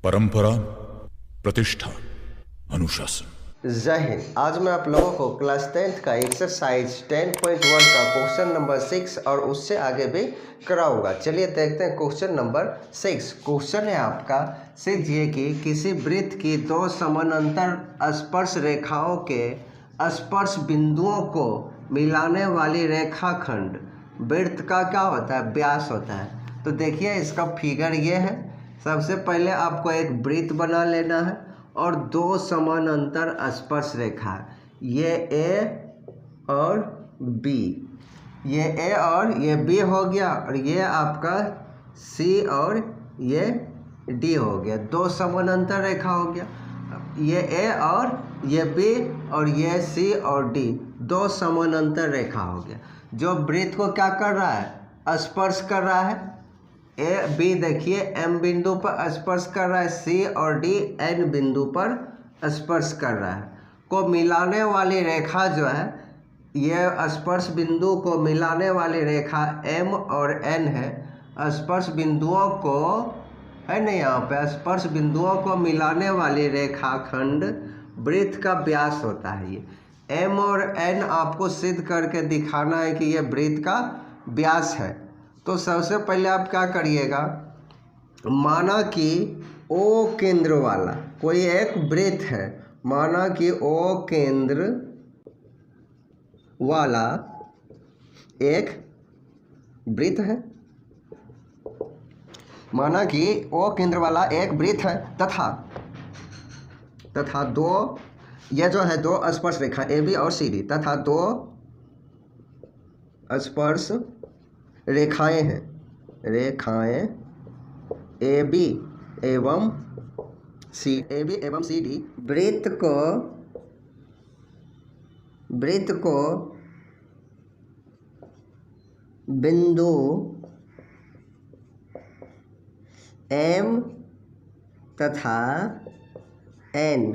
परंपरा, प्रतिष्ठा, अनुशासन। जय हिंद। आज मैं आप लोगों को क्लास 10th का एक्सरसाइज 10.1 का क्वेश्चन नंबर 6 और उससे आगे भी कराऊंगा। चलिए देखते हैं क्वेश्चन नंबर 6। क्वेश्चन है आपका, सीखिए कि किसी वृत्त की दो समानांतर स्पर्श रेखाओं के स्पर्श बिंदुओं को मिलाने वाली रेखाखंड वृत्त का क्या होता है? व्यास होता है। तो देखिए इसका फिगर ये है। सबसे पहले आपको एक वृत्त बना लेना है और दो समानांतर स्पर्श रेखा, ये ए और बी, ये ए और ये बी हो गया, और ये आपका सी और ये डी हो गया। दो समानांतर रेखा हो गया। ये ए और ये बी और ये सी और डी, दो समानांतर रेखा हो गया जो वृत्त को क्या कर रहा है? स्पर्श कर रहा है। ए बी देखिए एम बिंदु पर स्पर्श कर रहा है, सी और डी एन बिंदु पर स्पर्श कर रहा है। को मिलाने वाली रेखा जो है, ये स्पर्श बिंदु को मिलाने वाली रेखा एम और एन है। स्पर्श बिंदुओं को है ना, यहाँ पे स्पर्श बिंदुओं को मिलाने वाली रेखाखंड वृत्त का व्यास होता है। ये एम और एन आपको सिद्ध करके दिखाना है कि ये वृत्त का व्यास है। तो सबसे पहले आप क्या करिएगा, माना कि ओ केंद्र वाला कोई एक वृत्त है। माना कि ओ केंद्र वाला एक वृत्त है। माना कि ओ केंद्र वाला एक वृत्त है तथा दो, यह जो है दो स्पर्श रेखा ए बी और सी डी, तथा दो स्पर्श रेखाएं हैं, रेखाएं ए बी एवं सी, ए बी एवं सी डी वृत्त को बिंदु एम तथा एन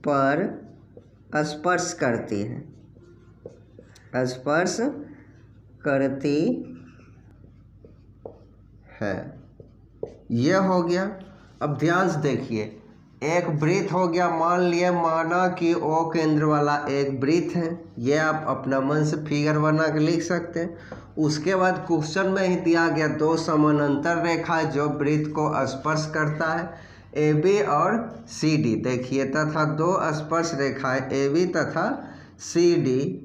पर स्पर्श करती है, स्पर्श करती है। यह हो गया। अब ध्यान से देखिए, एक वृत्त हो गया। मान लिए, माना कि ओ केंद्र वाला एक वृत्त है। ये आप अपना मन से फिगर बना के लिख सकते हैं। उसके बाद क्वेश्चन में ही दिया गया दो समानांतर रेखा जो वृत्त को स्पर्श करता है, ए बी और सी डी देखिए, तथा दो स्पर्श रेखाएं ए बी तथा सी डी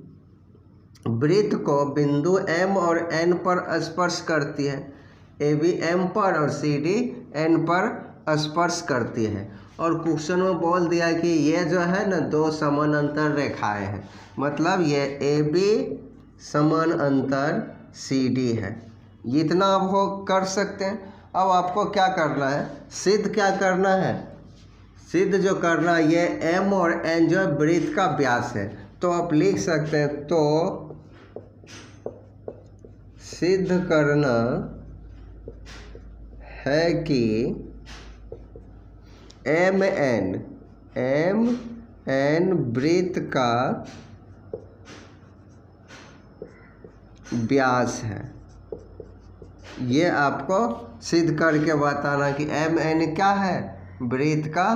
वृत्त को बिंदु एम और एन पर स्पर्श करती है। ए बी एम पर और सी डी एन पर स्पर्श करती है। और क्वेश्चन में बोल दिया कि ये जो है ना दो समानांतर रेखाएं हैं, मतलब ये ए बी समानांतर सी डी है। इतना आप हो कर सकते हैं। अब आपको क्या करना है? सिद्ध क्या करना है? सिद्ध जो करना है, ये एम और एन जो वृत्त का व्यास है। तो आप लिख सकते हैं, तो सिद्ध करना है कि एम एन वृत्त का व्यास है। ये आपको सिद्ध करके बताना कि एम एन क्या है? वृत्त का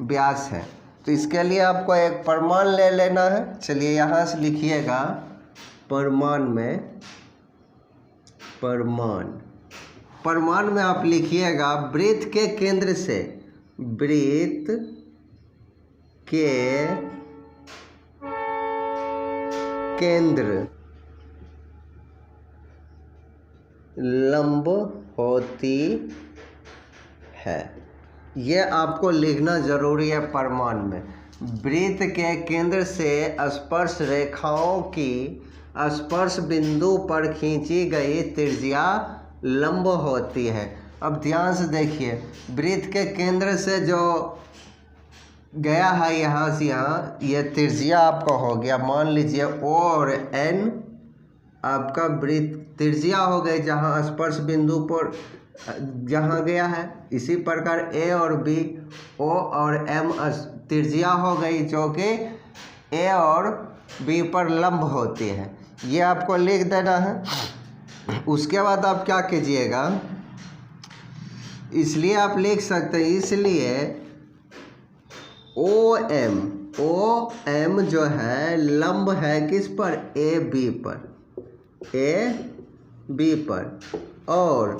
व्यास है। तो इसके लिए आपको एक प्रमाण ले लेना है। चलिए यहाँ से लिखिएगा, प्रमाण में आप लिखिएगा, वृत्त के केंद्र से, वृत्त के केंद्र लंब होती है। ये आपको लिखना जरूरी है प्रमाण में। वृत्त के केंद्र से स्पर्श रेखाओं की स्पर्श बिंदु पर खींची गई त्रिज्या लंब होती है। अब ध्यान से देखिए, वृत्त के केंद्र से जो गया है यहाँ से यहाँ, ये त्रिज्या आपका हो गया। मान लीजिए ओ और एन आपका वृत्त त्रिज्या हो गई जहाँ स्पर्श बिंदु पर जहाँ गया है। इसी प्रकार ए और बी, ओ और एम त्रिज्या हो गई जो कि ए और बी पर लंब होती है। ये आपको लिख देना है। उसके बाद आप क्या कीजिएगा, इसलिए आप लिख सकते हैं, इसलिए ओ एम जो है लंब है किस पर, ए बी पर, और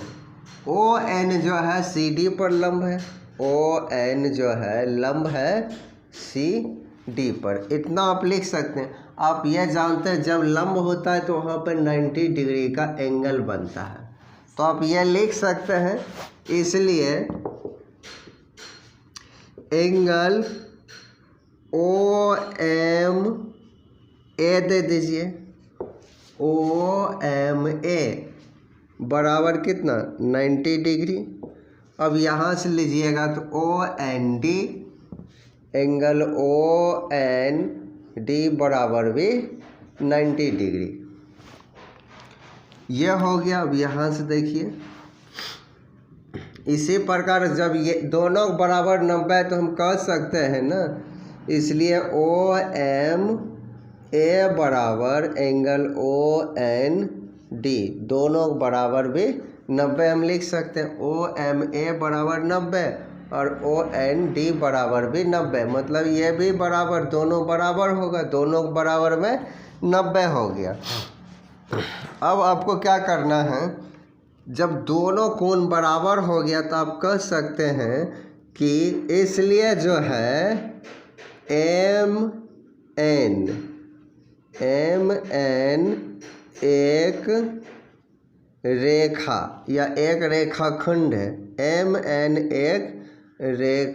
ओ एन जो है सी डी पर लंब है, ओ एन जो है लंब है सी डी पर। इतना आप लिख सकते हैं। आप यह जानते हैं जब लंब होता है तो वहाँ पर 90 डिग्री का एंगल बनता है, तो आप यह लिख सकते हैं, इसलिए एंगल ओ एम ए दे दीजिए, ओ एम ए बराबर कितना 90 डिग्री। अब यहाँ से लीजिएगा तो O N D, angle O N D बराबर भी 90 डिग्री। यह हो गया। अब यहाँ से देखिए, इसी प्रकार जब ये दोनों बराबर 90 है तो हम कह सकते हैं ना, इसलिए ओ एम ए बराबर एंगल ओ एन डी, दोनों बराबर भी 90 हम लिख सकते हैं। ओ एम ए बराबर 90 और ओ एन डी बराबर भी 90, मतलब ये भी बराबर, दोनों बराबर होगा, दोनों बराबर में 90 हो गया। अब आपको क्या करना है, जब दोनों कोण बराबर हो गया तो आप कह सकते हैं कि इसलिए जो है एम एन एक रेखा या एक रेखाखंड है, एम एन एक रेखाखंड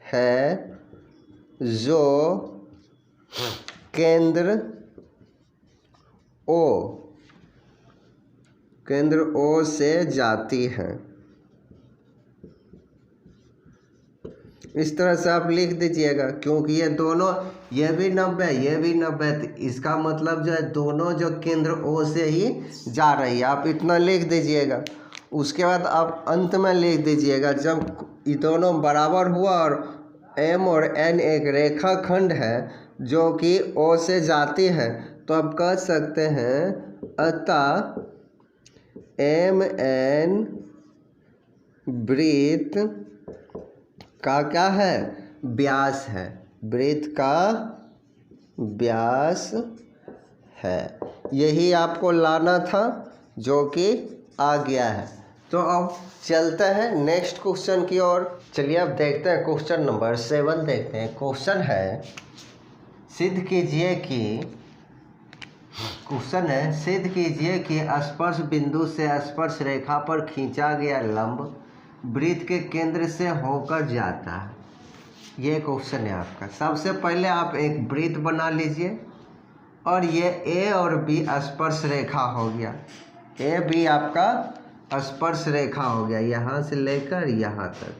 है जो केंद्र ओ से जाती है। इस तरह से आप लिख दीजिएगा, क्योंकि ये दोनों, ये भी 90 ये भी 90, तो इसका मतलब जो है दोनों जो केंद्र ओ से ही जा रही है। आप इतना लिख दीजिएगा। उसके बाद आप अंत में लिख दीजिएगा, जब ये दोनों बराबर हुआ और एम और एन एक रेखाखंड है जो कि ओ से जाती है, तो आप कह सकते हैं अतः एम एन वृत्त का क्या है, व्यास है, वृत्त का व्यास है। यही आपको लाना था जो कि आ गया है। तो अब चलते हैं नेक्स्ट क्वेश्चन की ओर। चलिए अब देखते हैं क्वेश्चन नंबर 7 देखते हैं। क्वेश्चन है सिद्ध कीजिए कि स्पर्श बिंदु से स्पर्श रेखा पर खींचा गया लंब वृत्त के केंद्र से होकर जाता है। ये क्वेश्चन है आपका। सबसे पहले आप एक वृत्त बना लीजिए और ये ए और बी स्पर्श रेखा हो गया। ए बी आपका स्पर्श रेखा हो गया यहाँ से लेकर यहाँ तक।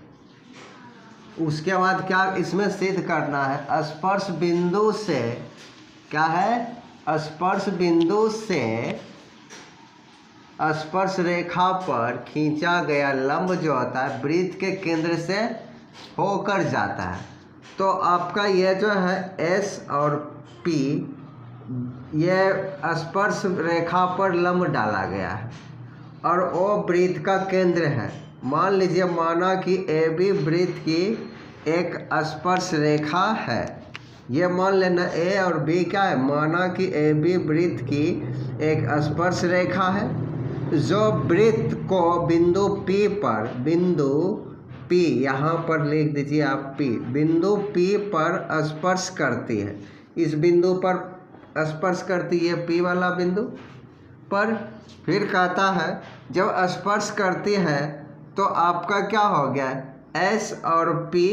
उसके बाद क्या इसमें सिद्ध करना है, स्पर्श बिंदु से क्या है, स्पर्श बिंदु से स्पर्श रेखा पर खींचा गया लंब जो होता है वृत्त के केंद्र से होकर जाता है। तो आपका यह जो है एस और पी, यह स्पर्श रेखा पर लंब डाला गया है और ओ वृत्त का केंद्र है। मान लीजिए, माना कि ए बी वृत्त की एक स्पर्श रेखा है। ये मान लेना ए और बी क्या है, माना कि ए बी वृत्त की एक स्पर्श रेखा है जो वृत्त को बिंदु पी पर, बिंदु पी यहाँ पर लिख दीजिए आप पी, बिंदु पी पर स्पर्श करती है। इस बिंदु पर स्पर्श करती है पी वाला बिंदु पर। फिर कहता है जब स्पर्श करती है तो आपका क्या हो गया, एस और पी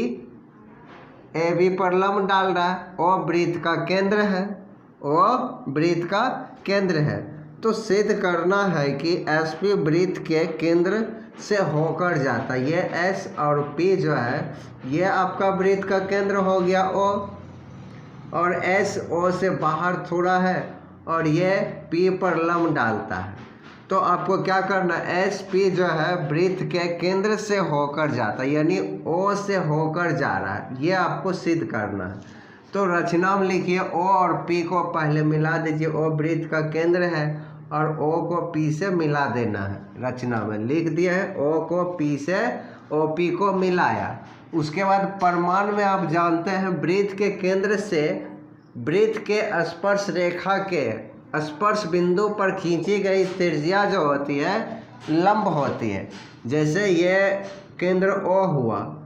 ए बी पर लंब डाल रहा है, ओ वृत्त का केंद्र है, ओ वृत्त का केंद्र है। तो सिद्ध करना है कि एस पी वृत्त के केंद्र से होकर जाता है। ये एस और पी जो है ये आपका वृत्त का केंद्र हो गया ओ, और एस ओ से बाहर थोड़ा है और ये पी पर लंब डालता है। तो आपको क्या करना है, एस पी जो है वृत्त के केंद्र से होकर जाता है, यानी ओ से होकर जा रहा है। ये आपको सिद्ध करना है। तो रचना में लिखिए ओ और पी को पहले मिला दीजिए, ओ वृत्त का केंद्र है और ओ को पी से मिला देना है। रचना में लिख दिया है ओ को पी से ओ पी को मिलाया। उसके बाद परमाणु में आप जानते हैं वृत्त के केंद्र से वृत्त के स्पर्श रेखा के स्पर्श बिंदु पर खींची गई त्रिज्या जो होती है लंब होती है। जैसे ये केंद्र O हुआ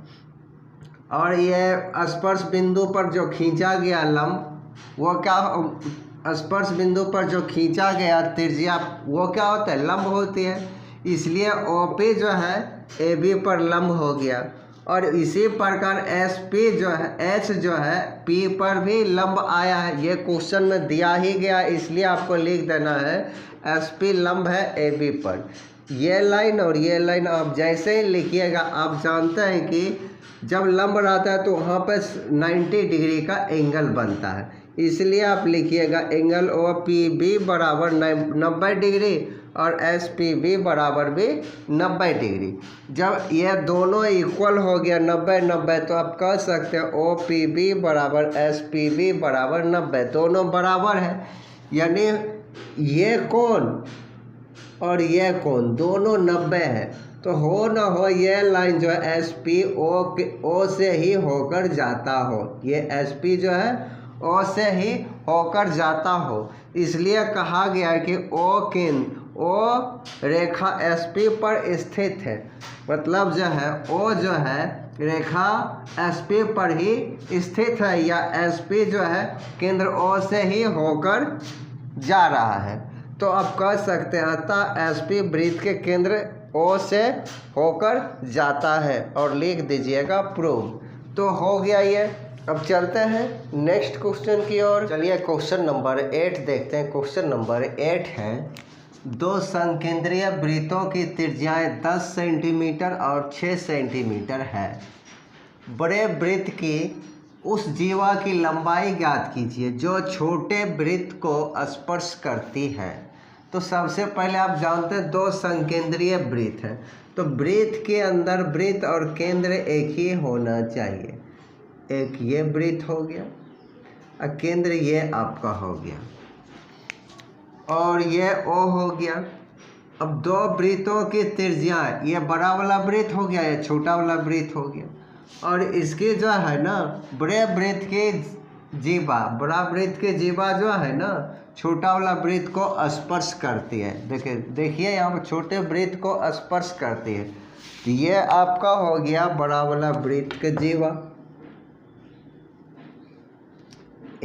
और ये स्पर्श बिंदु पर जो खींचा गया लंब वो क्या स्पर्श बिंदु पर जो खींचा गया त्रिज्या वो क्या होता है लंब होती है। इसलिए OP जो है AB पर लंब हो गया और इसी प्रकार SP जो है H जो है P पर भी लंब आया है। ये क्वेश्चन में दिया ही गया इसलिए आपको लिख देना है SP लंब है AB पर। ये लाइन और ये लाइन आप जैसे ही लिखिएगा आप जानते हैं कि जब लंब रहता है तो वहाँ पर 90 डिग्री का एंगल बनता है। इसलिए आप लिखिएगा एंगल OPB बराबर 90 डिग्री और SPB बराबर भी 90 डिग्री। जब ये दोनों इक्वल हो गया 90-90 तो आप कह सकते हैं OPB बराबर SPB बराबर 90, दोनों बराबर है। यानी ये कोण और ये कोण दोनों 90 है तो हो ना हो ये लाइन जो है SP O से ही होकर जाता हो। ये SP जो है O से ही होकर जाता हो। इसलिए कहा गया है कि O रेखा SP पर स्थित है। मतलब जो है O जो है रेखा SP पर ही स्थित है या SP जो है केंद्र O से ही होकर जा रहा है। तो आप कह सकते हैं अतः SP वृत्त के केंद्र O से होकर जाता है और लिख दीजिएगा प्रूव। तो हो गया ये। अब चलते हैं नेक्स्ट क्वेश्चन की ओर। चलिए क्वेश्चन नंबर 8 देखते हैं। क्वेश्चन नंबर 8 है दो संकेंद्रीय वृत्तों की त्रिज्याएं 10 सेंटीमीटर और 6 सेंटीमीटर है। बड़े वृत्त की उस जीवा की लंबाई ज्ञात कीजिए जो छोटे वृत्त को स्पर्श करती है। तो सबसे पहले आप जानते हैं दो संकेंद्रीय वृत्त है तो वृत्त के अंदर वृत्त और केंद्र एक ही होना चाहिए। एक ये वृत्त हो गया और केंद्र ये आपका हो गया और ये O हो गया। अब दो वृत्तों की त्रिज्या ये बड़ा वाला वृत्त हो गया ये छोटा वाला वृत्त हो गया और इसकी जो है ना बड़े वृत्त की जीवा बड़ा वृत्त की जीवा जो है ना छोटा वाला वृत्त को स्पर्श करती है। देखिए यहाँ पर छोटे वृत्त को स्पर्श करती है। तो ये आपका हो गया बड़ा वाला वृत्त का जीवा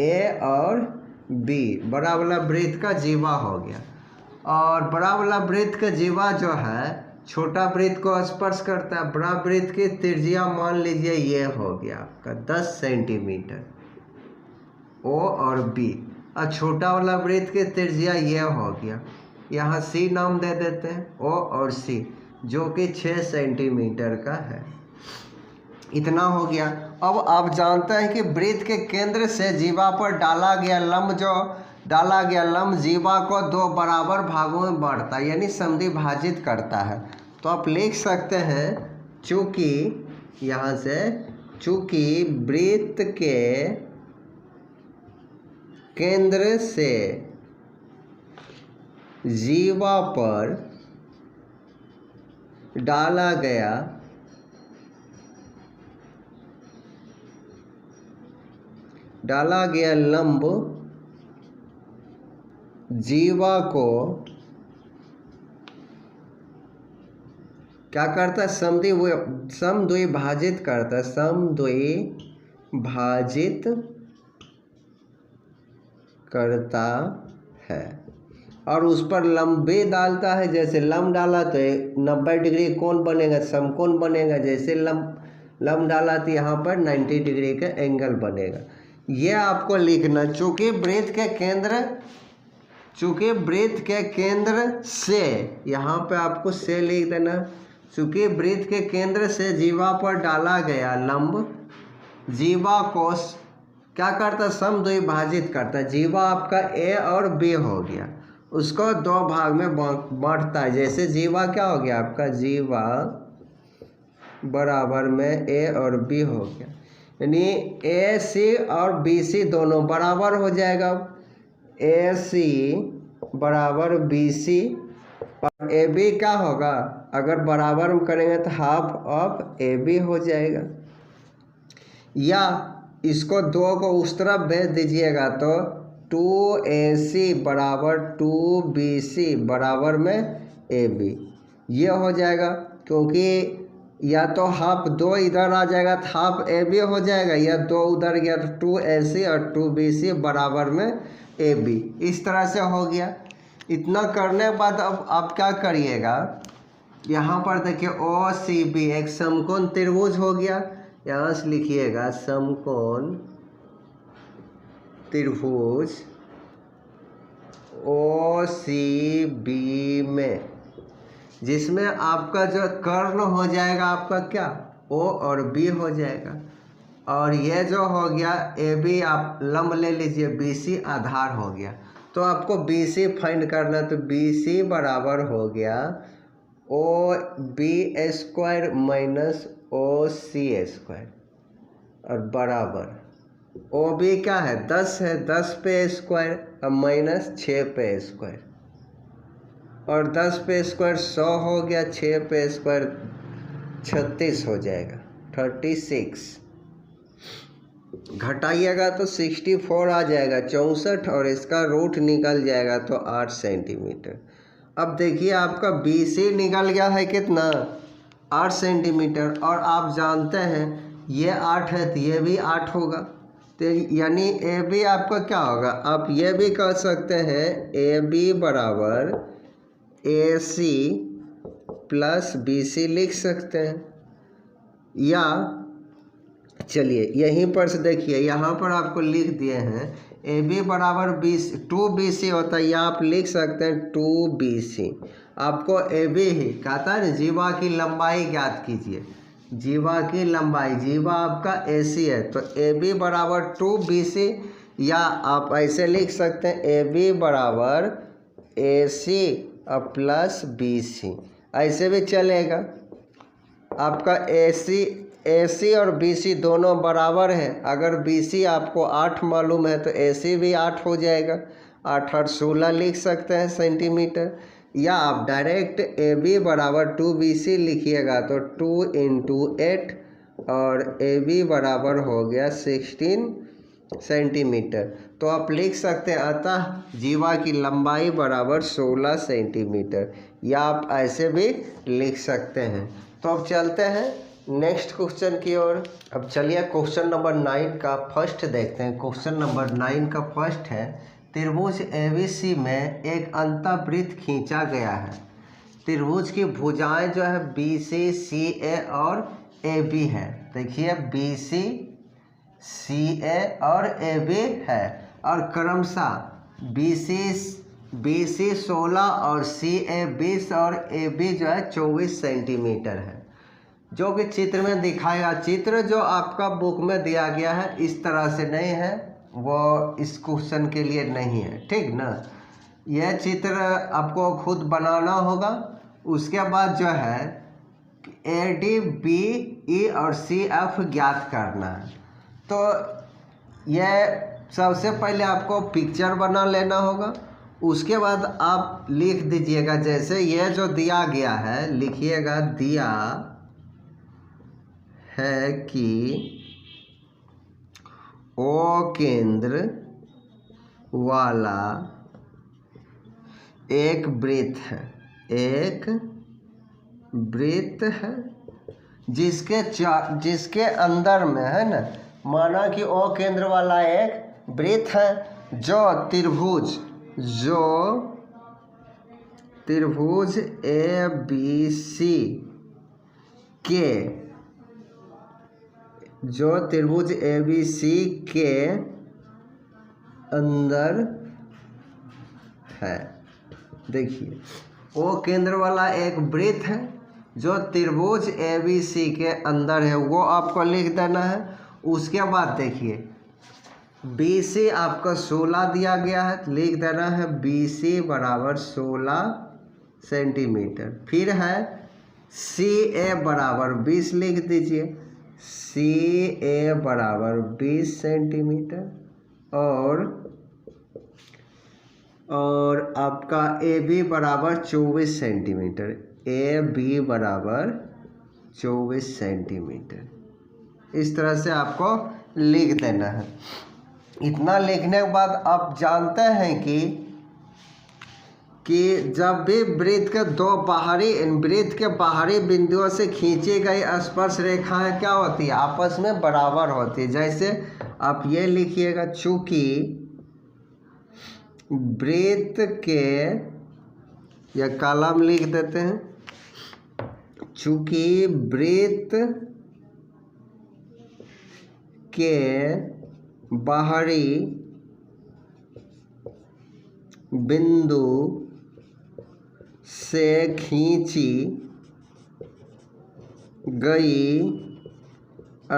A और B बड़ा वाला वृत्त का जीवा हो गया और बड़ा वाला वृत्त का जीवा जो है छोटा वृत्त को स्पर्श करता है। बड़ा वृत्त की त्रिज्या मान लीजिए ये हो गया आपका 10 सेंटीमीटर O और B और छोटा वाला वृत्त की त्रिज्या ये हो गया। यहाँ C नाम दे देते हैं O और C जो कि 6 सेंटीमीटर का है। इतना हो गया। अब आप जानते हैं कि वृत्त के केंद्र से जीवा पर डाला गया लंब जीवा को दो बराबर भागों में बांटता है यानी समद्विभाजित करता है। तो आप लिख सकते हैं चूँकि यहाँ से चूँकि वृत्त के केंद्र से जीवा पर डाला गया लंब जीवा को क्या करता है समद्विभाजित करता है समद्विभाजित करता है और उस पर लंब भी डालता है। जैसे लंब डाला तो 90 डिग्री कोण बनेगा समकोण बनेगा। जैसे लंब डाला तो यहाँ पर 90 डिग्री का एंगल बनेगा। ये आपको लिखना चूँकि वृत्त के केंद्र से यहाँ पे आपको से लिख देना। चूँकि वृत्त के केंद्र से जीवा पर डाला गया लंब जीवा को क्या करता है समद्विभाजित करता है। जीवा आपका A और B हो गया उसको दो भाग में बांटता है। जैसे जीवा क्या हो गया आपका जीवा बराबर में A और B हो गया यानी AC और BC दोनों बराबर हो जाएगा। AC बराबर BC और AB क्या होगा, अगर बराबर हम करेंगे तो हाफ ऑफ AB हो जाएगा। या इसको 2 को उस तरफ भेज दीजिएगा तो 2AC बराबर 2BC बराबर में AB ये हो जाएगा, क्योंकि या तो हाफ 2 इधर आ जाएगा तो हाफ AB हो जाएगा, या 2 उधर गया तो 2AC और 2BC बराबर में AB। इस तरह से हो गया। इतना करने के बाद अब आप क्या करिएगा, यहाँ पर देखिए OCB एक समकोण त्रिभुज हो गया। यहाँ से लिखिएगा समकोण त्रिभुज OCB में, जिसमें आपका जो कर्ण हो जाएगा आपका क्या, O और B हो जाएगा। और ये जो हो गया AB आप लंब ले लीजिए, BC आधार हो गया। तो आपको BC फाइंड करना, तो BC बराबर हो गया OB² माइनस OC² और बराबर OB क्या है 10 है, 10 पे स्क्वायर और माइनस 6 पे स्क्वायर, और 10 पे स्क्वायर 100 हो गया, 6 पे स्क्वायर 36 हो जाएगा 36। घटाइएगा तो 64 आ जाएगा 64, और इसका रूट निकल जाएगा तो 8 सेंटीमीटर। अब देखिए आपका BC निकल गया है कितना, 8 सेंटीमीटर, और आप जानते हैं ये 8 है तो ये भी 8 होगा, तो यानी AB आपका क्या होगा, आप ये भी कह सकते हैं AB बराबर AC प्लस BC लिख सकते हैं। या चलिए यहीं पर से देखिए, यहाँ पर आपको लिख दिए हैं AB बराबर 2BC होता है, या आप लिख सकते हैं 2BC। आपको AB ही कहता है ना, जीवा की लंबाई ज्ञात कीजिए, जीवा की लंबाई, जीवा आपका AC है तो AB बराबर 2BC, या आप ऐसे लिख सकते हैं AB बराबर AC और प्लस BC, ऐसे भी चलेगा। आपका AC और BC दोनों बराबर है, अगर BC आपको 8 मालूम है तो AC भी 8 हो जाएगा, 8 और 16 लिख सकते हैं सेंटीमीटर। या आप डायरेक्ट AB बराबर 2BC लिखिएगा तो 2 × 8 और AB बराबर हो गया 16 सेंटीमीटर। तो आप लिख सकते हैं अतः जीवा की लंबाई बराबर 16 सेंटीमीटर, या आप ऐसे भी लिख सकते हैं। तो अब चलते हैं नेक्स्ट क्वेश्चन की ओर। अब चलिए क्वेश्चन नंबर 9 का फर्स्ट देखते हैं। क्वेश्चन नंबर 9 का फर्स्ट है, त्रिभुज ABC में एक अंतःवृत्त खींचा गया है। त्रिभुज की भुजाएं जो है BC, CA और AB है। देखिए BC, CA और AB है, और क्रमशः BC 16 और CA 20 और AB जो है 24 सेंटीमीटर है, जो कि चित्र में दिखाया। चित्र जो आपका बुक में दिया गया है इस तरह से नहीं है, वो इस क्वेश्चन के लिए नहीं है, ठीक ना। यह चित्र आपको खुद बनाना होगा। उसके बाद जो है AD, BE और CF ज्ञात करना है। तो यह सबसे पहले आपको पिक्चर बना लेना होगा, उसके बाद आप लिख दीजिएगा। जैसे यह जो दिया गया है लिखिएगा, दिया है कि O केंद्र वाला एक वृत्त है, एक वृत्त है जिसके अंदर में है ना, माना कि O केंद्र वाला एक वृत्त है जो त्रिभुज ABC के अंदर है। देखिए O केंद्र वाला एक वृत्त है जो त्रिभुज ABC के अंदर है, वो आपको लिख देना है। उसके बाद देखिए BC आपका 16 दिया गया है, लिख देना है BC बराबर 16 सेंटीमीटर। फिर है CA बराबर 20 लिख दीजिए, CA बराबर 20 सेंटीमीटर। और आपका ए बी बराबर 24 सेंटीमीटर, ए बी बराबर 24 सेंटीमीटर। इस तरह से आपको लिख देना है। इतना लिखने के बाद आप जानते हैं कि जब भी वृत्त के वृत्त के बाहरी बिंदुओं से खींची गई स्पर्श रेखाएं क्या होती है, आपस में बराबर होती है। जैसे आप ये लिखिएगा, चूंकि वृत्त के, या कॉलम लिख देते हैं, चूंकि वृत्त के बाहरी बिंदु से खींची गई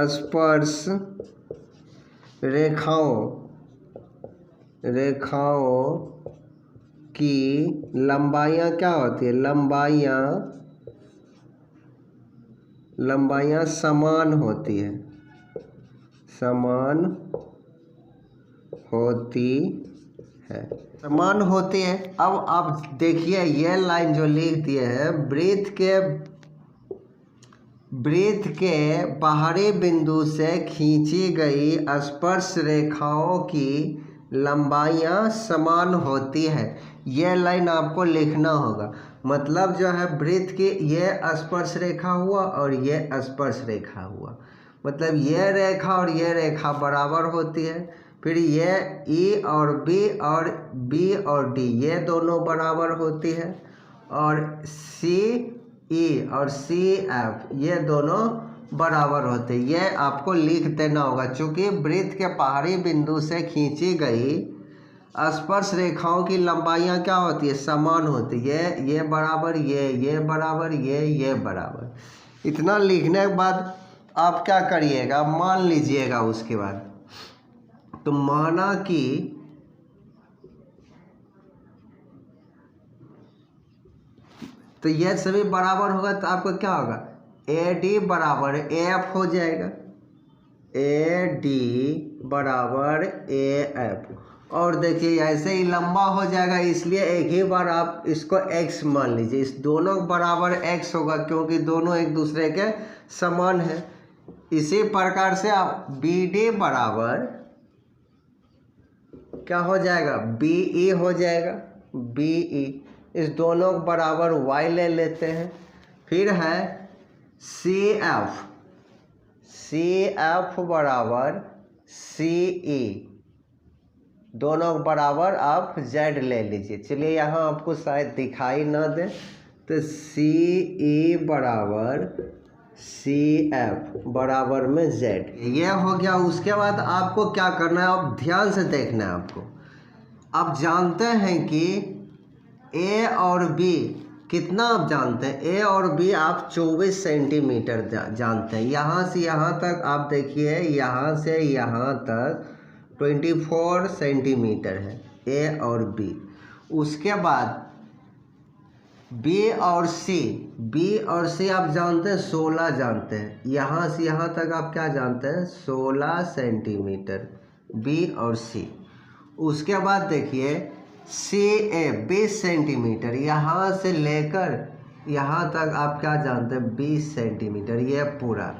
स्पर्श रेखाओं की लंबाइयाँ क्या होती है, लंबाइयाँ समान होती है, समान होती है। अब आप देखिए ये लाइन जो लिख दिए हैं, वृत्त के बाहरी बिंदु से खींची गई स्पर्श रेखाओं की लंबाइयाँ समान होती है। ये लाइन आपको लिखना होगा। मतलब जो है वृत्त की ये स्पर्श रेखा हुआ और ये स्पर्श रेखा हुआ, मतलब ये रेखा और ये रेखा बराबर होती है। फिर ये ई और बी और डी ये दोनों बराबर होती है, और सी ई और सी एफ ये दोनों बराबर होते हैं। ये आपको लिख देना होगा। चूँकि वृत्त के बाहरी बिंदु से खींची गई स्पर्श रेखाओं की लंबाइयाँ क्या होती है, समान होती है। ये बराबर, ये बराबर, ये बराबर। इतना लिखने के बाद आप क्या करिएगा, मान लीजिएगा। उसके बाद तो माना कि तो ये सभी बराबर होगा, तो आपको क्या होगा, ए डी बराबर ए एफ हो जाएगा, ए डी बराबर ए एफ। और देखिए ऐसे ही लंबा हो जाएगा, इसलिए एक ही बार आप इसको x मान लीजिए। इस दोनों बराबर x होगा क्योंकि दोनों एक दूसरे के समान है। इसी प्रकार से आप बी डी बराबर क्या हो जाएगा, बी ई हो जाएगा, बी ई। इस दोनों बराबर y ले लेते हैं। फिर है सी एफ बराबर सी ई, दोनों बराबर आप z ले लीजिए। चलिए यहाँ आपको शायद दिखाई ना दे, तो सी ई बराबर सी एफ बराबर में z, ये हो गया। उसके बाद आपको क्या करना है, आप ध्यान से देखना है आपको। आप जानते हैं कि a और b कितना आप जानते हैं, a और b आप 24 सेंटीमीटर जानते हैं। यहाँ से यहाँ तक आप देखिए, यहाँ से यहाँ तक 24 सेंटीमीटर है a और b। उसके बाद b और c आप जानते हैं 16 जानते हैं। यहाँ से यहाँ तक आप क्या जानते हैं, 16 सेंटीमीटर b और c। उसके बाद देखिए सी ए 20 सेंटीमीटर, यहाँ से लेकर यहाँ तक आप क्या जानते हैं, 20 सेंटीमीटर, ये पूरा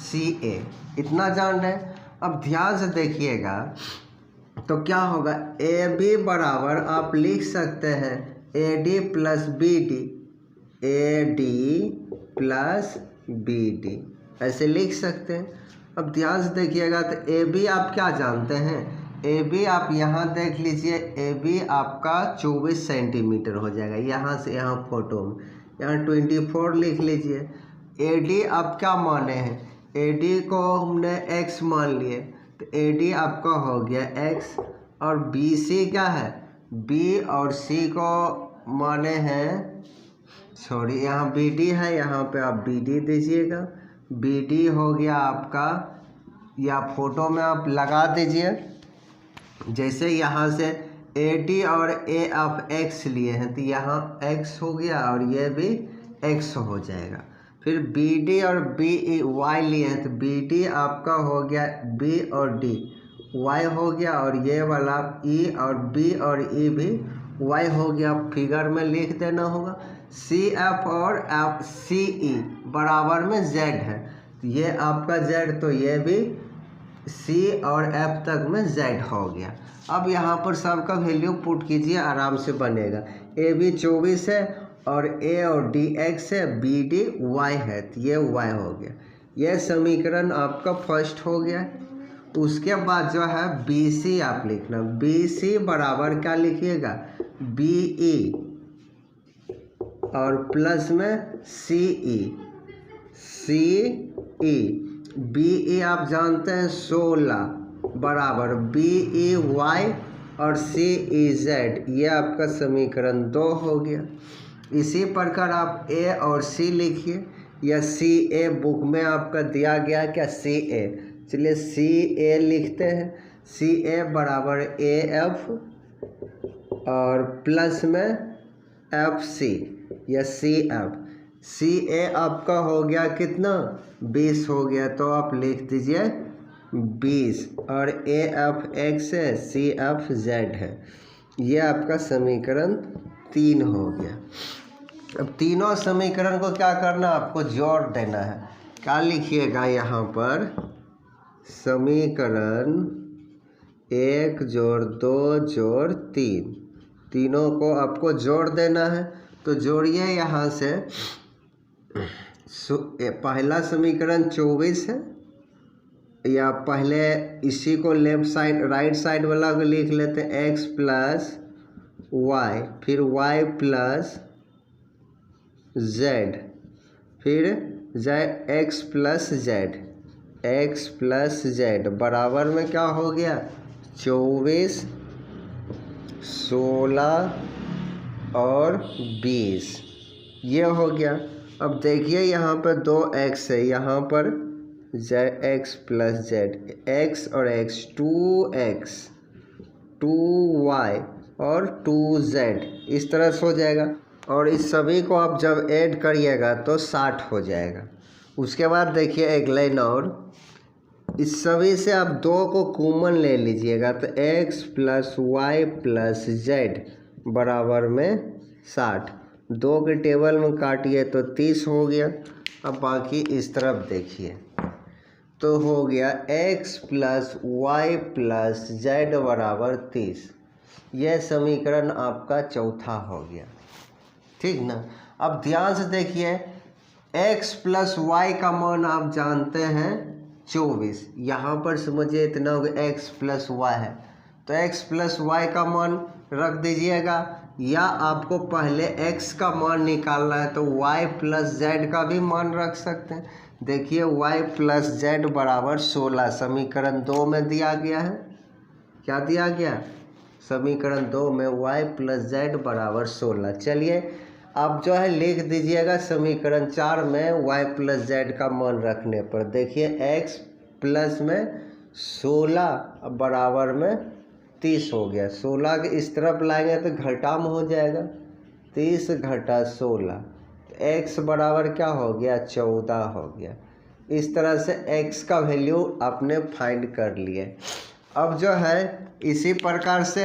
सी ए इतना जान रहे हैं। अब ध्यान से देखिएगा तो क्या होगा, ए बी बराबर आप लिख सकते हैं A D plus B D, A D plus B D, ऐसे लिख सकते हैं। अब ध्यान से देखिएगा तो ए बी आप क्या जानते हैं, ए बी आप यहाँ देख लीजिए, ए बी आपका 24 सेंटीमीटर हो जाएगा। यहाँ से यहाँ फोटो में यहाँ 24 लिख लीजिए। ए डी आप क्या माने हैं, ए डी को हमने x मान लिए, तो ए डी आपका हो गया x। और बी सी क्या है, b और c को माने हैं, सॉरी यहाँ बी डी है, यहाँ पे आप बी डी दीजिएगा। बी डी हो गया आपका, या फोटो में आप लगा दीजिए। जैसे यहाँ से ए डी और ए आप x लिए हैं, तो यहाँ x हो गया और ये भी x हो जाएगा। फिर बी डी और बी ई वाई लिए हैं, तो बी डी आपका हो गया b और d, y हो गया, और ये वाला e और b और e भी y हो गया। फिगर में लिख देना होगा। सी एफ और एफ सी ई बराबर में z है, ये आपका z, तो ये भी c और f तक में z हो गया। अब यहाँ पर सबका वैल्यू पुट कीजिए, आराम से बनेगा। ए बी 24 है और a और डी x है, बी डी y है, तो ये y हो गया। यह समीकरण आपका फर्स्ट हो गया। उसके बाद जो है बी सी आप लिखना। बी सी बराबर क्या लिखिएगा, बी ई और प्लस में सी ई, सी ई, बी ई आप जानते हैं 16 बराबर बी ई वाई और सी ई जेड, ये आपका समीकरण 2 हो गया। इसी प्रकार आप ए और सी लिखिए, या सी ए बुक में आपका दिया गया क्या, सी ए, चलिए सी ए लिखते हैं। सी ए बराबर ए एफ और प्लस में एफ सी या सी एफ। सी ए आपका हो गया कितना, 20 हो गया, तो आप लिख दीजिए 20, और ए एफ एक्स है, सी एफ जेड है। ये आपका समीकरण 3 हो गया। अब तीनों समीकरण को क्या करना, आपको जोड़ देना है। क्या लिखिएगा यहाँ पर, समीकरण 1 जोड़ 2 जोड़ 3, तीनों को आपको जोड़ देना है। तो जोड़िए यहाँ से। पहला समीकरण 24 है, या पहले इसी को लेफ्ट साइड राइट साइड वाला को लिख लेते हैं, x प्लस वाई, फिर y प्लस z, फिर x plus z, x plus z बराबर में क्या हो गया, 24, 16 और 20, ये हो गया। अब देखिए यहाँ पर 2x है, यहाँ पर x प्लस z, x और x 2x 2y और 2z, इस तरह से हो जाएगा। और इस सभी को आप जब ऐड करिएगा तो 60 हो जाएगा। उसके बाद देखिए एक लाइन और, इस सभी से आप 2 को कॉमन ले लीजिएगा, तो x plus y plus z बराबर में 60, 2 के टेबल में काटिए तो 30 हो गया। अब बाकी इस तरफ देखिए, तो हो गया x plus y plus z बराबर 30। यह समीकरण आपका चौथा हो गया, ठीक ना। अब ध्यान से देखिए, x प्लस वाई का मान आप जानते हैं 24, यहाँ पर समझिए इतना हो गया, x प्लस वाई है, तो x प्लस वाई का मान रख दीजिएगा, या आपको पहले x का मान निकालना है तो y प्लस जेड का भी मान रख सकते हैं। देखिए y प्लस जेड बराबर 16 समीकरण 2 में दिया गया है। क्या दिया गया, समीकरण 2 में y प्लस जेड बराबर 16। चलिए अब जो है लिख दीजिएगा समीकरण 4 में y प्लस जेड का मान रखने पर। देखिए x प्लस में 16 बराबर में 30 हो गया, 16 के इस तरफ लाएंगे तो घटा में हो जाएगा, 30 घटा 16, x बराबर क्या हो गया, 14 हो गया। इस तरह से x का वैल्यू आपने फाइंड कर लिए। अब जो है इसी प्रकार से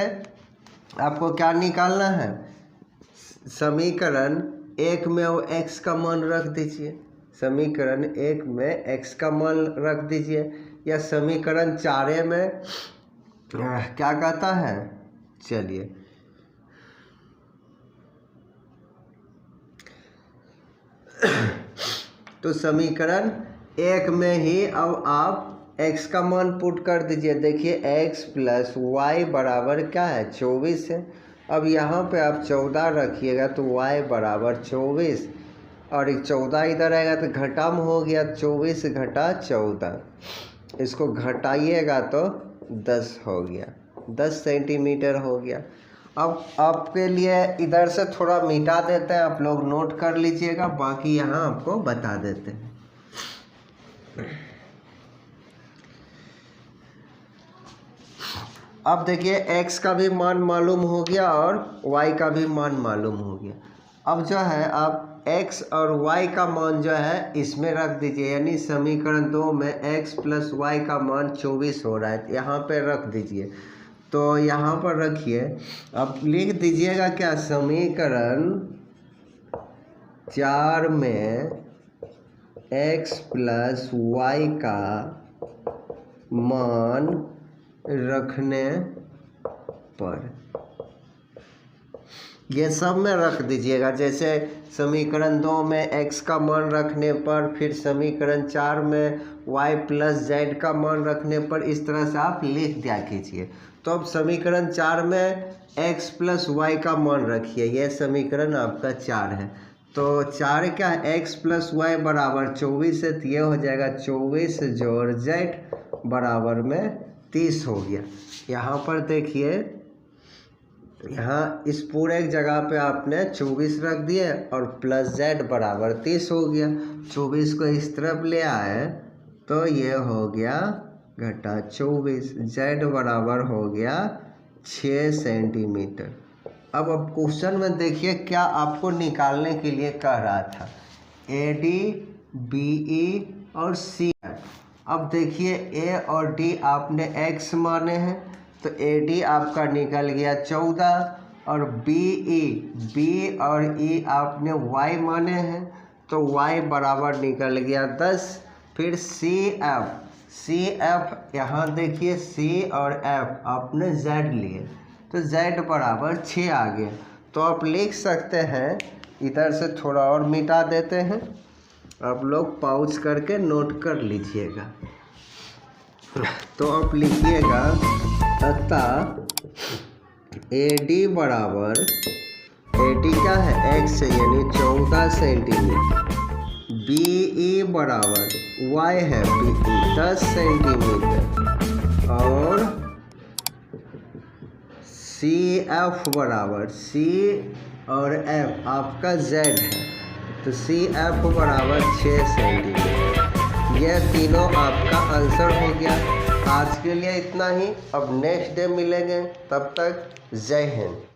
आपको क्या निकालना है, समीकरण 1 में वो x का मान रख दीजिए, समीकरण 1 में x का मान रख दीजिए, या समीकरण 4 में क्या कहता है, चलिए तो समीकरण 1 में ही अब आप x का मान पुट कर दीजिए। देखिए x प्लस वाई बराबर क्या है, 24 है। अब यहाँ पे आप 14 रखिएगा तो y बराबर 24, और 14 इधर आएगा तो घटा में हो गया, 24 घटा 14, इसको घटाइएगा तो 10 हो गया, 10 सेंटीमीटर हो गया। अब आपके लिए इधर से थोड़ा मिटा देते हैं, आप लोग नोट कर लीजिएगा, बाकी यहाँ आपको बता देते हैं। अब देखिए x का भी मान मालूम हो गया और y का भी मान मालूम हो गया। अब जो है आप x और y का मान जो है इसमें रख दीजिए, यानी समीकरण 2 में x प्लस वाई का मान 24 हो रहा है, यहाँ पे रख दीजिए। तो यहाँ पर रखिए, अब लिख दीजिएगा क्या, समीकरण 4 में x प्लस वाई का मान रखने पर, ये सब में रख दीजिएगा। जैसे समीकरण 2 में x का मान रखने पर, फिर समीकरण 4 में y प्लस जेड का मान रखने पर, इस तरह से आप लिख दिया कीजिए। तो अब समीकरण 4 में x प्लस वाई का मान रखिए, यह समीकरण आपका 4 है। तो 4 क्या है, x प्लस वाई बराबर 24 है, तो ये हो जाएगा 24 जोड़ जेड बराबर में 30 हो गया। यहाँ पर देखिए, यहाँ इस पूरे जगह पे आपने 24 रख दिए और प्लस जेड बराबर 30 हो गया। 24 को इस तरफ ले आए तो ये हो गया घटा 24, जेड बराबर हो गया 6 सेंटीमीटर। अब क्वेश्चन में देखिए क्या आपको निकालने के लिए कह रहा था, AD, BE और C। अब देखिए A और D आपने x माने हैं, तो AD आपका निकल गया 14 और B और E आपने y माने हैं, तो y बराबर निकल गया 10। फिर CF यहाँ देखिए C और F आपने Z लिए, तो Z बराबर 6 आ गया। तो आप लिख सकते हैं, इधर से थोड़ा और मिटा देते हैं, आप लोग पॉज करके नोट कर लीजिएगा। तो आप लिखिएगा, अतः AD बराबर, AD क्या है, x यानी 14 सेंटीमीटर, BE बराबर y है, BE 10 सेंटीमीटर, और CF बराबर, C और F आपका Z है, तो CF बराबर 6 सेंटीमीटर। यह तीनों आपका आंसर हो गया। आज के लिए इतना ही, अब नेक्स्ट डे मिलेंगे, तब तक जय हिंद।